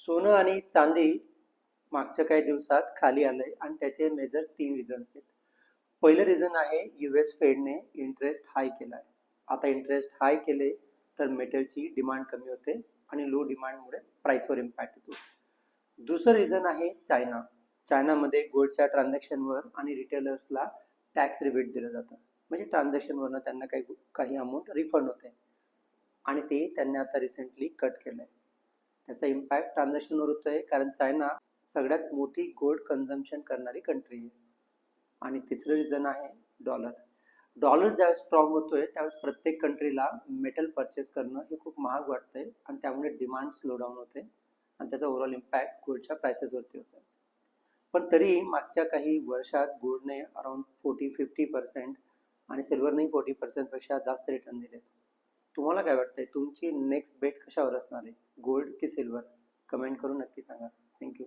सोनं आणि चांदी मागच्या काही दिवसात खाली आलंय आणि त्याचे मेजर 3 रिझन्स आहेत. पहिलं रिझन आहे US फेडने इंटरेस्ट हाय केलाय. आता इंटरेस्ट हाय केले तर मेटलची डिमांड कमी होते आणि लो डिमांडमुळे प्राइसवर इम्पॅक्ट येतो. दुसरं रिझन आहे चायना. चायनामध्ये गोल्डच्या ट्रान्झॅक्शनवर आणि रिटेलर्सला टॅक्स रिबेट दिलं जातं. म्हणजे ट्रान्झॅक्शनवरनं त्यांना काही काही अमाऊंट रिफंड होते आणि ते त्यांनी आता रिसेंटली कट केलं आहे. त्याचा इम्पॅक्ट ट्रान्झॅक्शनवर होतो आहे, कारण चायना सगळ्यात मोठी गोल्ड कन्झम्पशन करणारी कंट्री आहे. आणि तिसरं रिझन आहे डॉलर. डॉलर ज्यावेळेस स्ट्रॉंग होतोय त्यावेळेस प्रत्येक कंट्रीला मेटल परचेस करणं हे खूप महाग वाटतंय आणि त्यामुळे डिमांड स्लो डाऊन होते आणि त्याचा ओव्हरऑल इम्पॅक्ट गोल्डच्या प्राइसेसवरती होतो. पण तरी मागच्या काही वर्षात गोल्डने अराउंड 40-50% आणि सिल्वरनेही 40% जास्त रिटर्न दिले. तुम्हाला काय वाटतंय, तुमची नेक्स्ट बेट कशावर असणार आहे, गोल्ड की सिल्वर? कमेंट करून नक्की सांगा. थँक्यू.